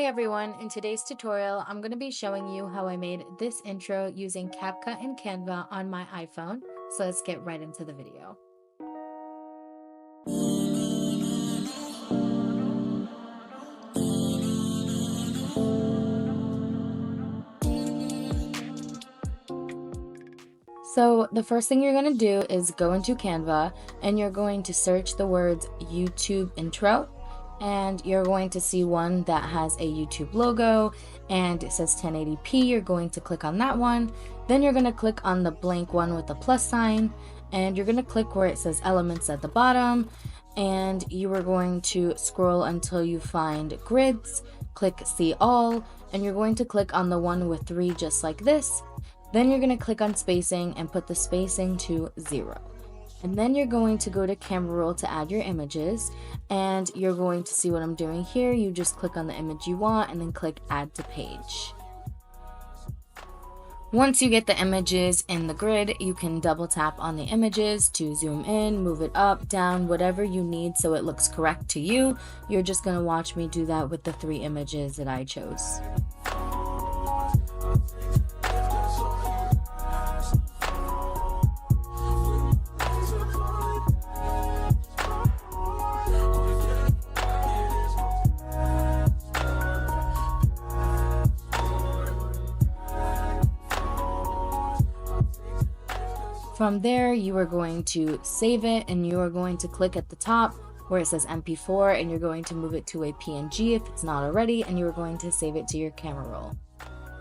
Hi everyone, in today's tutorial I'm going to be showing you how I made this intro using CapCut and Canva on my iPhone, so let's get right into the video. So the first thing you're going to do is go into Canva and you're going to search the words YouTube intro, and you're going to see one that has a YouTube logo and it says 1080p. You're going to click on that one. Then you're going to click on the blank one with the plus sign, and you're going to click where it says elements at the bottom, and you are going to scroll until you find grids. Click see all, and you're going to click on the one with 3 just like this. Then you're going to click on spacing and put the spacing to 0. And then you're going to go to camera roll to add your images, and you're going to see what I'm doing here. You just click on the image you want and then click add to page. Once you get the images in the grid, you can double tap on the images to zoom in, move it up, down, whatever you need so it looks correct to you. You're just going to watch me do that with the 3 images that I chose. From there, you are going to save it, and you are going to click at the top where it says MP4, and you're going to move it to a PNG if it's not already, and you are going to save it to your camera roll.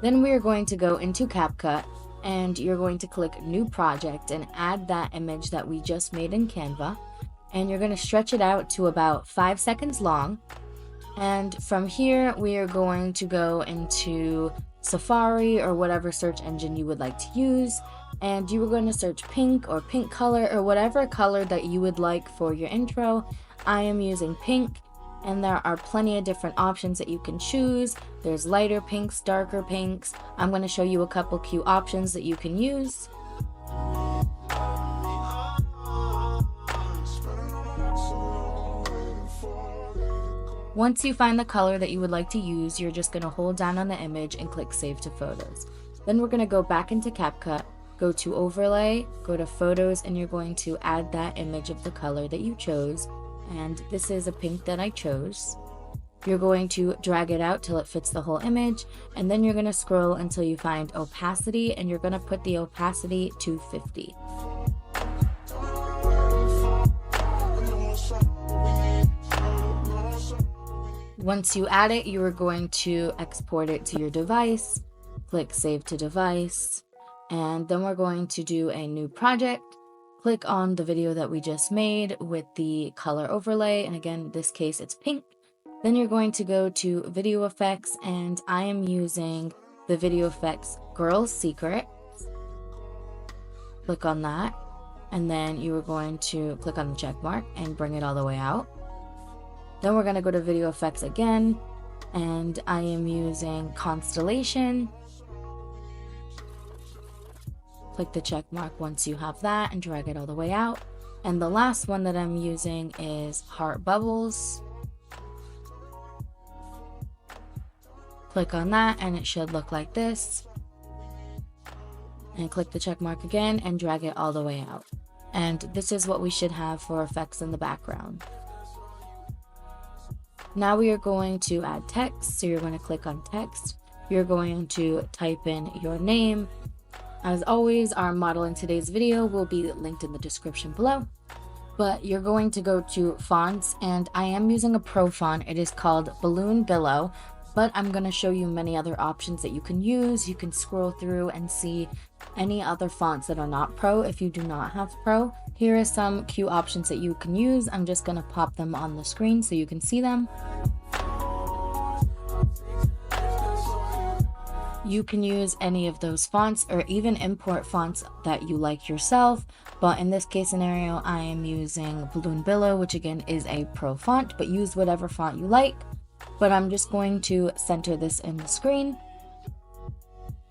Then we are going to go into CapCut, and you're going to click New Project and add that image that we just made in Canva, and you're going to stretch it out to about 5 seconds long. And from here, we are going to go into Safari or whatever search engine you would like to use, and you are going to search pink or pink color or whatever color that you would like for your intro. I am using pink, and there are plenty of different options that you can choose. There's lighter pinks, darker pinks. I'm going to show you a couple cute options that you can use. Once you find the color that you would like to use, you're just going to hold down on the image and click Save to Photos. Then we're going to go back into CapCut, go to Overlay, go to Photos, and you're going to add that image of the color that you chose. And this is a pink that I chose. You're going to drag it out till it fits the whole image, and then you're going to scroll until you find opacity, and you're going to put the opacity to 50. Once you add it, you are going to export it to your device, click Save to Device, and then we're going to do a new project. Click on the video that we just made with the color overlay, and again, in this case, it's pink. Then you're going to go to Video Effects, and I am using the Video Effects Girl's Secret. Click on that, and then you are going to click on the check mark and bring it all the way out. Then we're going to go to Video Effects again, and I am using Constellation. Click the check mark once you have that and drag it all the way out. And the last one that I'm using is Heart Bubbles. Click on that and it should look like this. And click the check mark again and drag it all the way out. And this is what we should have for effects in the background. Now we are going to add text, so you're going to click on text. You're going to type in your name. As always, our model in today's video will be linked in the description below. But you're going to go to fonts, and I am using a pro font. It is called Balloonbillow, but I'm going to show you many other options that you can use. You can scroll through and see any other fonts that are not pro if you do not have pro. Here are some cute options that you can use. I'm just going to pop them on the screen so you can see them. You can use any of those fonts or even import fonts that you like yourself, but in this case scenario I am using Balloonbillow, which again is a pro font, but use whatever font you like. But I'm just going to center this in the screen.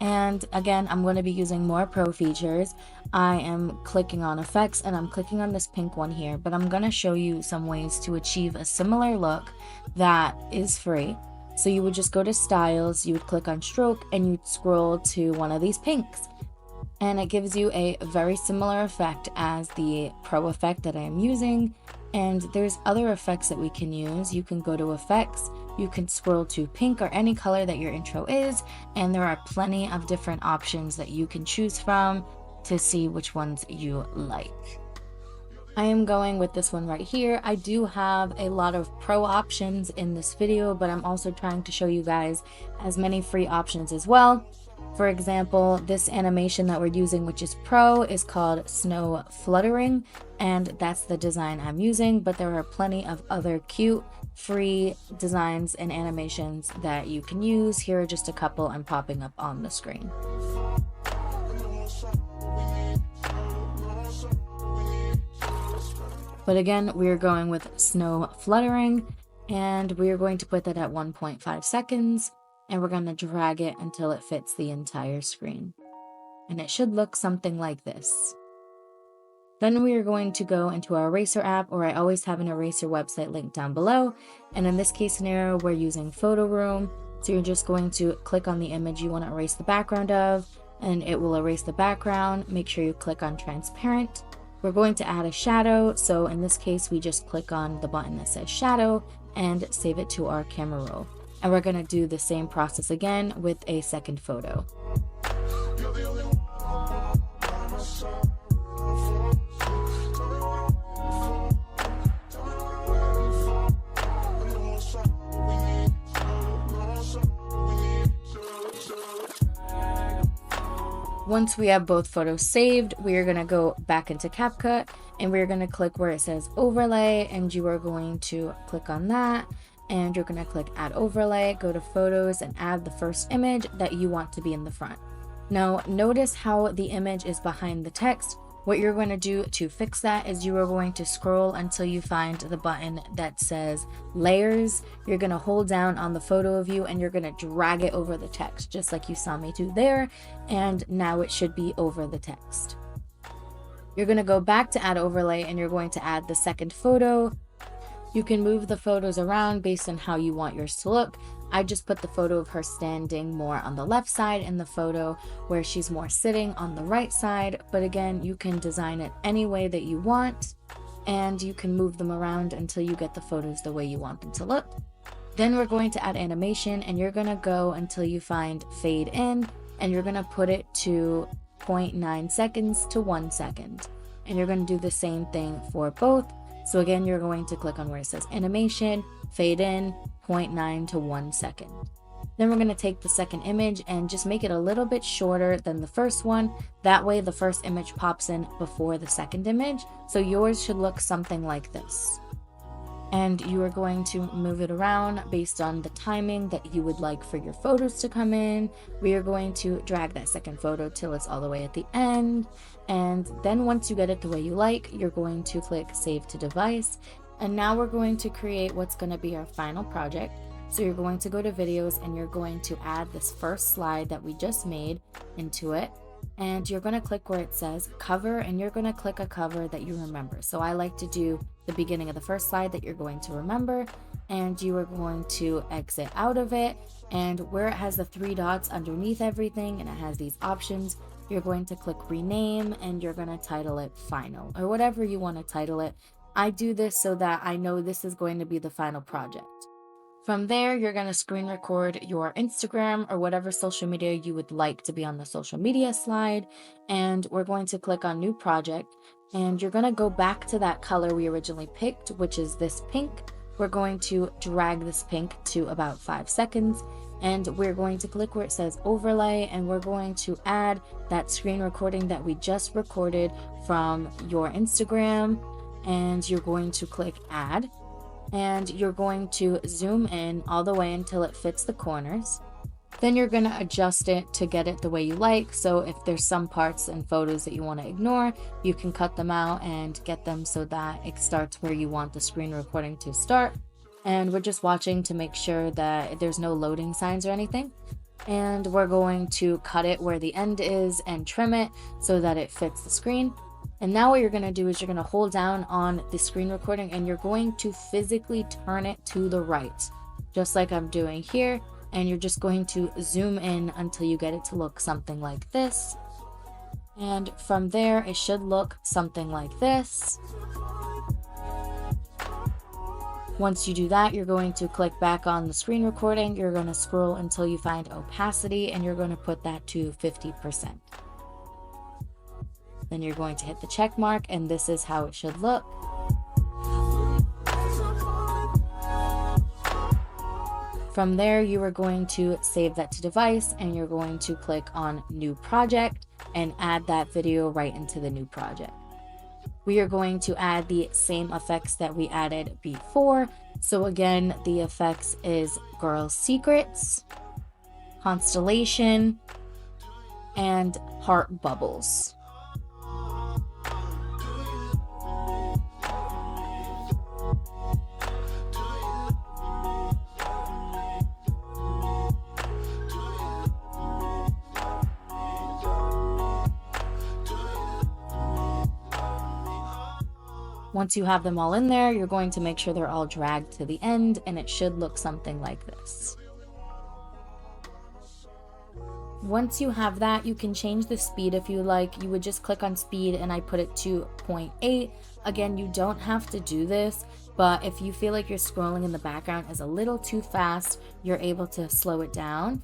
And again, I'm going to be using more pro features. I am clicking on effects and I'm clicking on this pink one here, but I'm going to show you some ways to achieve a similar look that is free. So you would just go to styles, you would click on stroke, and you'd scroll to one of these pinks. And it gives you a very similar effect as the Pro effect that I am using. And there's other effects that we can use. You can go to effects, you can scroll to pink or any color that your intro is, and there are plenty of different options that you can choose from to see which ones you like. I am going with this one right here. I do have a lot of pro options in this video, but I'm also trying to show you guys as many free options as well. For example, this animation that we're using, which is pro, is called Snow Fluttering, and that's the design I'm using, but there are plenty of other cute free designs and animations that you can use. Here are just a couple I'm popping up on the screen. But again, we're going with Snow Fluttering, and we're going to put that at 1.5 seconds. And we're going to drag it until it fits the entire screen. And it should look something like this. Then we are going to go into our eraser app, or I always have an eraser website linked down below. And in this case scenario, we're using Photoroom. So you're just going to click on the image you want to erase the background of, and it will erase the background. Make sure you click on transparent. We're going to add a shadow. So in this case, we just click on the button that says shadow and save it to our camera roll. And we're going to do the same process again with a second photo. Once we have both photos saved, we are going to go back into CapCut, and we're going to click where it says overlay, and you are going to click on that. And you're going to click add overlay, go to photos, and add the first image that you want to be in the front. Now notice how the image is behind the text. What you're going to do to fix that is you are going to scroll until you find the button that says layers. You're going to hold down on the photo view and you're going to drag it over the text, just like you saw me do there. And now it should be over the text. You're going to go back to add overlay, and you're going to add the second photo. You can move the photos around based on how you want yours to look. I just put the photo of her standing more on the left side and the photo where she's more sitting on the right side. But again, you can design it any way that you want, and you can move them around until you get the photos the way you want them to look. Then we're going to add animation, and you're going to go until you find fade in, and you're going to put it to 0.9 seconds to 1 second. And you're going to do the same thing for both. So again, you're going to click on where it says animation, fade in, 0.9 to 1 second. Then we're going to take the second image and just make it a little bit shorter than the first one. That way the first image pops in before the second image. So yours should look something like this. And you are going to move it around based on the timing that you would like for your photos to come in. We are going to drag that second photo till it's all the way at the end. And then once you get it the way you like, you're going to click save to device. And now we're going to create what's going to be our final project. So you're going to go to videos, and you're going to add this first slide that we just made into it. And you're going to click where it says cover, and you're going to click a cover that you remember. So I like to do the beginning of the first slide that you're going to remember, and you are going to exit out of it. And where it has the 3 dots underneath everything and it has these options, you're going to click rename, and you're going to title it final, or whatever you want to title it. I do this so that I know this is going to be the final project. From there, you're going to screen record your Instagram or whatever social media you would like to be on the social media slide. And we're going to click on new project, and you're going to go back to that color we originally picked, which is this pink. We're going to drag this pink to about 5 seconds, and we're going to click where it says overlay, and we're going to add that screen recording that we just recorded from your Instagram, and you're going to click add. And you're going to zoom in all the way until it fits the corners. Then you're going to adjust it to get it the way you like. So if there's some parts and photos that you want to ignore, you can cut them out and get them so that it starts where you want the screen recording to start. And we're just watching to make sure that there's no loading signs or anything. And we're going to cut it where the end is and trim it so that it fits the screen. And now what you're going to do is you're going to hold down on the screen recording, and you're going to physically turn it to the right. just like I'm doing here, and you're just going to zoom in until you get it to look something like this. And from there, it should look something like this. Once you do that, you're going to click back on the screen recording. You're going to scroll until you find opacity, and you're going to put that to 50%. Then you're going to hit the check mark, and this is how it should look. From there, you are going to save that to device, and you're going to click on new project and add that video right into the new project. We are going to add the same effects that we added before. So again, the effects is Girl Secrets, Constellation, and Heart Bubbles. Once you have them all in there, you're going to make sure they're all dragged to the end, and it should look something like this. Once you have that, you can change the speed if you like. You would just click on speed, and I put it to 0.8. Again, you don't have to do this, but if you feel like your scrolling in the background is a little too fast, you're able to slow it down.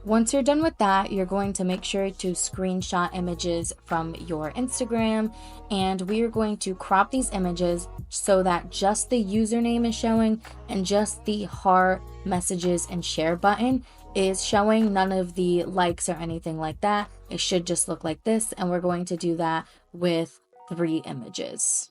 Once you're done with that, you're going to make sure to screenshot images from your Instagram, and we are going to crop these images so that just the username is showing and just the heart, messages, and share button is showing, none of the likes or anything like that. It should just look like this, and we're going to do that with 3 images.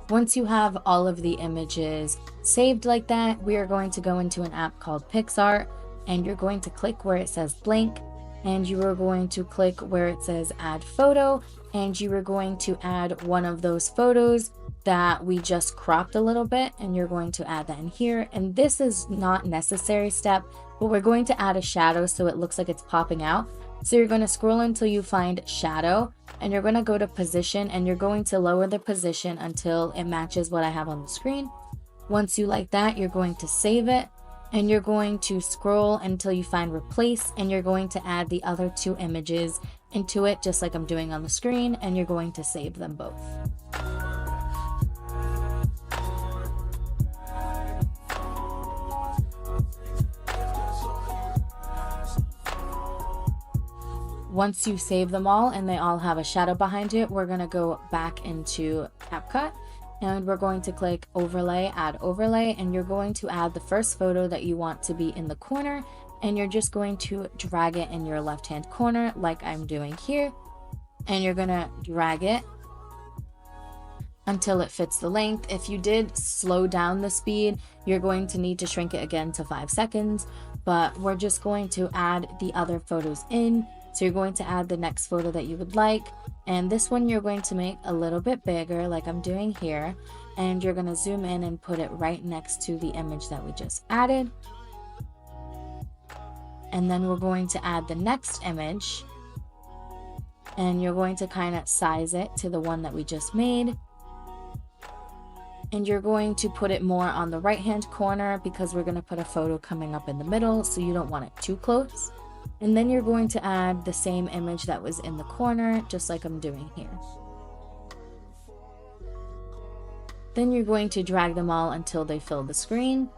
Once you have all of the images saved like that, we are going to go into an app called Picsart, and you're going to click where it says blank, and you are going to click where it says add photo, and you are going to add one of those photos that we just cropped a little bit, and you're going to add that in here. And this is not necessary step, but we're going to add a shadow so it looks like it's popping out. So you're going to scroll until you find shadow, and you're going to go to position, and you're going to lower the position until it matches what I have on the screen. Once you like that, you're going to save it, and you're going to scroll until you find replace, and you're going to add the other 2 images into it just like I'm doing on the screen, and you're going to save them both. Once you save them all and they all have a shadow behind it, we're going to go back into CapCut, and we're going to click overlay, add overlay, and you're going to add the first photo that you want to be in the corner, and you're just going to drag it in your left hand corner like I'm doing here, and you're going to drag it until it fits the length. If you did slow down the speed, you're going to need to shrink it again to 5 seconds, but we're just going to add the other photos in. So you're going to add the next photo that you would like, and this one you're going to make a little bit bigger like I'm doing here, and you're going to zoom in and put it right next to the image that we just added. And then we're going to add the next image, and you're going to kind of size it to the one that we just made. And you're going to put it more on the right hand corner because we're going to put a photo coming up in the middle, so you don't want it too close. And then you're going to add the same image that was in the corner, just like I'm doing here. Then you're going to drag them all until they fill the screen.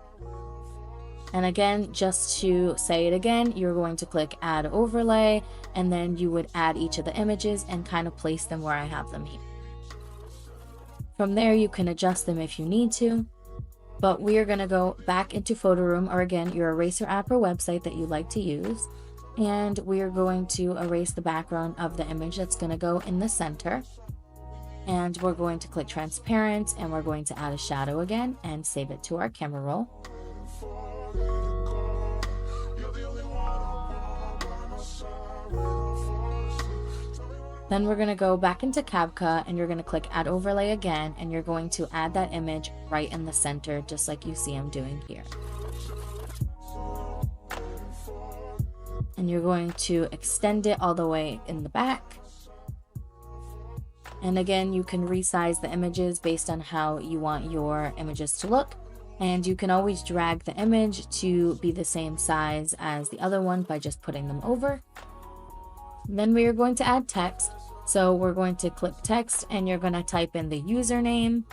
And again, just to say it again, you're going to click add overlay, and then you would add each of the images and kind of place them where I have them here. From there, you can adjust them if you need to. But we are going to go back into Photoroom, or again, your eraser app or website that you like to use. And we are going to erase the background of the image that's going to go in the center. And we're going to click transparent, and we're going to add a shadow again and save it to our camera roll. Then we're going to go back into CapCut and you're going to click add overlay again, and you're going to add that image right in the center, just like you see I'm doing here. And you're going to extend it all the way in the back. And again, you can resize the images based on how you want your images to look. And you can always drag the image to be the same size as the other one by just putting them over. Then we are going to add text. So we're going to click text and you're going to type in the username.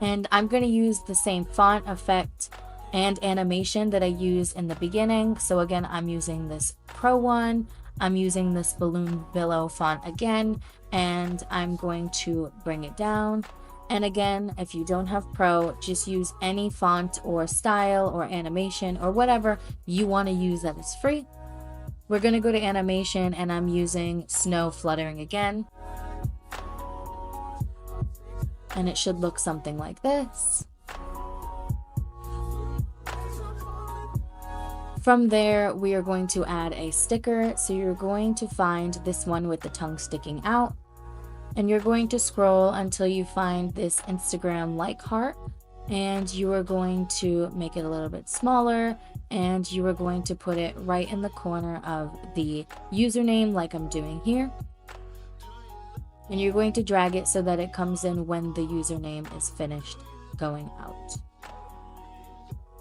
And I'm going to use the same font, effect, and animation that I used in the beginning. So again, I'm using this Pro one. I'm using this Balloonbillow font again, and I'm going to bring it down. And again, if you don't have Pro, just use any font or style or animation or whatever you want to use that is free. We're going to go to animation and I'm using snow fluttering again. And it should look something like this. From there, we are going to add a sticker. So you're going to find this one with the tongue sticking out. And you're going to scroll until you find this Instagram like heart. And you are going to make it a little bit smaller. And you are going to put it right in the corner of the username like I'm doing here. And you're going to drag it so that it comes in when the username is finished going out.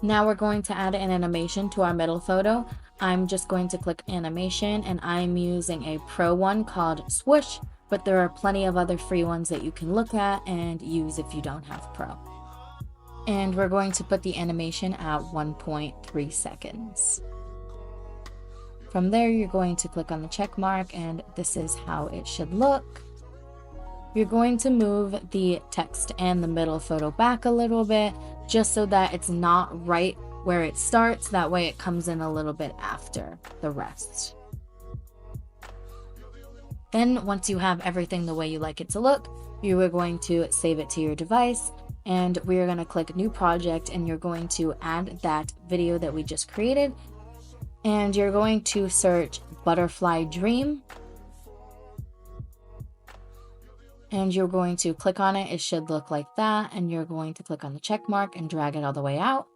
Now we're going to add an animation to our middle photo. I'm just going to click animation and I'm using a Pro one called Swoosh, but there are plenty of other free ones that you can look at and use if you don't have Pro. And we're going to put the animation at 1.3 seconds. From there, you're going to click on the check mark and this is how it should look. You're going to move the text and the middle photo back a little bit, just so that it's not right where it starts. That way it comes in a little bit after the rest. Then once you have everything the way you like it to look, you are going to save it to your device. And we are going to click new project and you're going to add that video that we just created. And you're going to search Butterfly Dream. And you're going to click on it. It should look like that. And you're going to click on the check mark and drag it all the way out.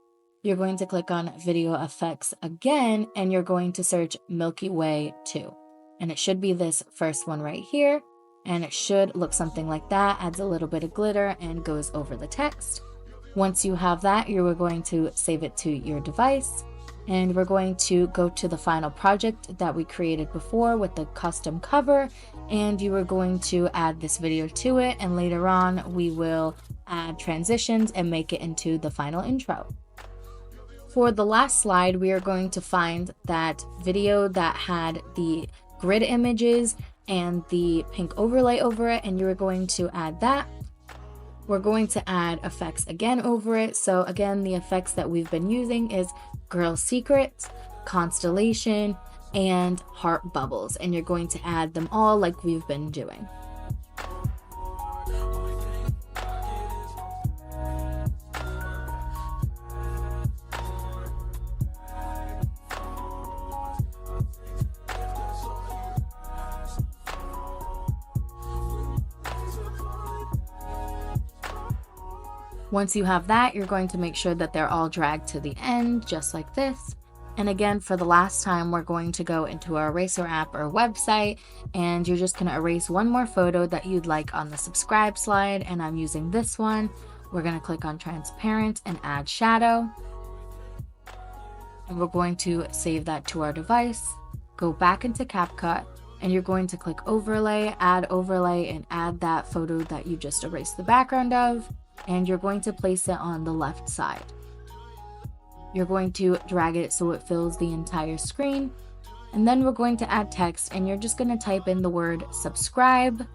You're going to click on video effects again, and you're going to search Milky Way 2. And it should be this first one right here. And it should look something like that. Adds a little bit of glitter and goes over the text. Once you have that, you're going to save it to your device. And we're going to go to the final project that we created before with the custom cover, and you are going to add this video to it, and later on we will add transitions and make it into the final intro. For the last slide, we are going to find that video that had the grid images and the pink overlay over it, and you're going to add that. We're going to add effects again over it. So again, the effects that we've been using is Girl Secrets, Constellation, and Heart Bubbles. And you're going to add them all like we've been doing. Once you have that, you're going to make sure that they're all dragged to the end, just like this. And again, for the last time, we're going to go into our eraser app or website, and you're just going to erase one more photo that you'd like on the subscribe slide, and I'm using this one. We're going to click on transparent and add shadow. And we're going to save that to our device, go back into CapCut, and you're going to click overlay, and add that photo that you just erased the background of. And you're going to place it on the left side. You're going to drag it so it fills the entire screen. And then we're going to add text, and you're just going to type in the word subscribe.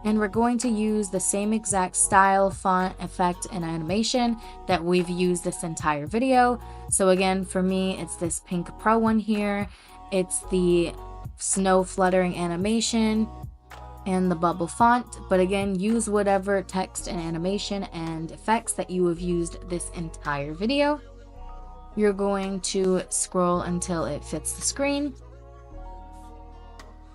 And we're going to use the same exact style, font, effect, and animation that we've used this entire video. So again, for me, it's this pink Pro one here. It's the snow fluttering animation and the bubble font, but again, use whatever text and animation and effects that you have used this entire video. You're going to scroll until it fits the screen.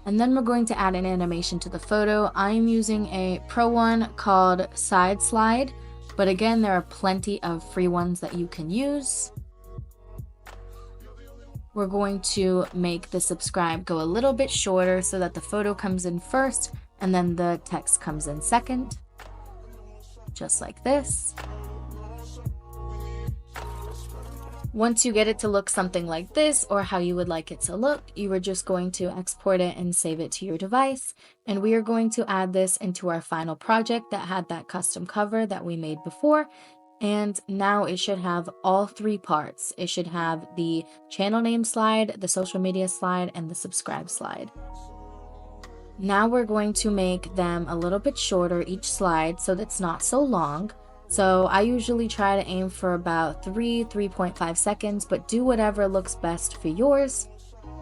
And then we're going to add an animation to the photo. I'm using a pro one called Side Slide, but again, there are plenty of free ones that you can use. We're going to make the subscribe go a little bit shorter so that the photo comes in first and then the text comes in second, just like this. Once you get it to look something like this, or how you would like it to look, you are just going to export it and save it to your device. And we are going to add this into our final project that had that custom cover that we made before. And now it should have all three parts. It should have the channel name slide, the social media slide, and the subscribe slide. Now we're going to make them a little bit shorter each slide so that's not so long. So I usually try to aim for about 3.5 seconds, but do whatever looks best for yours.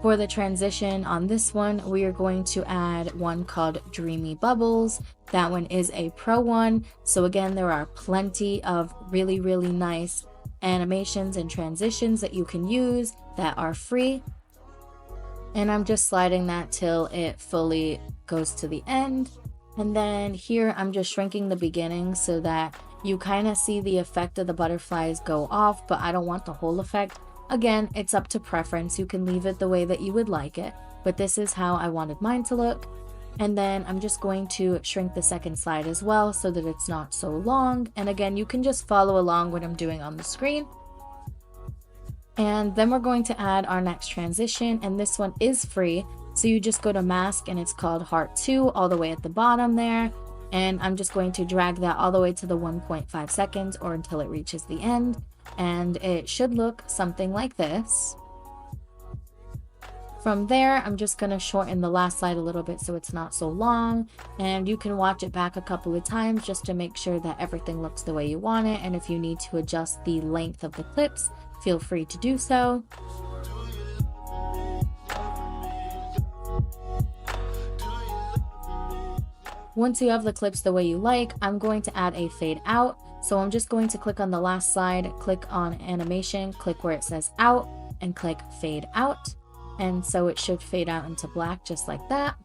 For the transition on this one, we are going to add one called Dreamy Bubbles. That one is a pro one. So again, there are plenty of really nice animations and transitions that you can use that are free. And I'm just sliding that till it fully goes to the end. And then here I'm just shrinking the beginning so that you kind of see the effect of the butterflies go off, but I don't want the whole effect. Again, it's up to preference. You can leave it the way that you would like it, but this is how I wanted mine to look. And then I'm just going to shrink the second slide as well so that it's not so long. And again, you can just follow along what I'm doing on the screen. And then we're going to add our next transition, and this one is free. So you just go to mask and it's called Heart 2 all the way at the bottom there. And I'm just going to drag that all the way to the 1.5 seconds or until it reaches the end. And it should look something like this. From there, I'm just going to shorten the last slide a little bit so it's not so long. And you can watch it back a couple of times just to make sure that everything looks the way you want it. And if you need to adjust the length of the clips, feel free to do so. Once you have the clips the way you like, I'm going to add a fade out. So I'm just going to click on the last slide, click on animation, click where it says out, and click fade out. And so it should fade out into black just like that.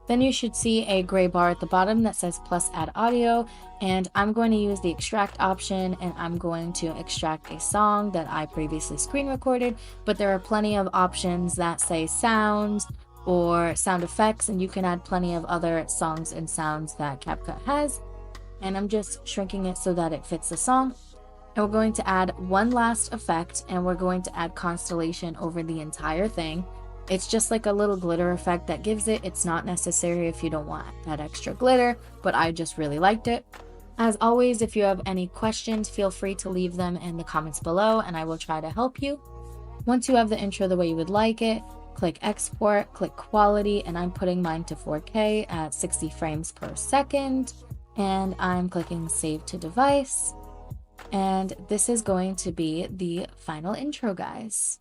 Then you should see a gray bar at the bottom that says plus add audio, and I'm going to use the extract option, and I'm going to extract a song that I previously screen recorded, but there are plenty of options that say sounds or sound effects, and you can add plenty of other songs and sounds that CapCut has. And I'm just shrinking it so that it fits the song. And we're going to add one last effect, and we're going to add constellation over the entire thing. It's just like a little glitter effect that gives it. It's not necessary if you don't want that extra glitter, but I just really liked it. As always, if you have any questions, feel free to leave them in the comments below and I will try to help you. Once you have the intro the way you would like it, click export, click quality, and I'm putting mine to 4K at 60 frames per second. And I'm clicking save to device. And this is going to be the final intro, guys.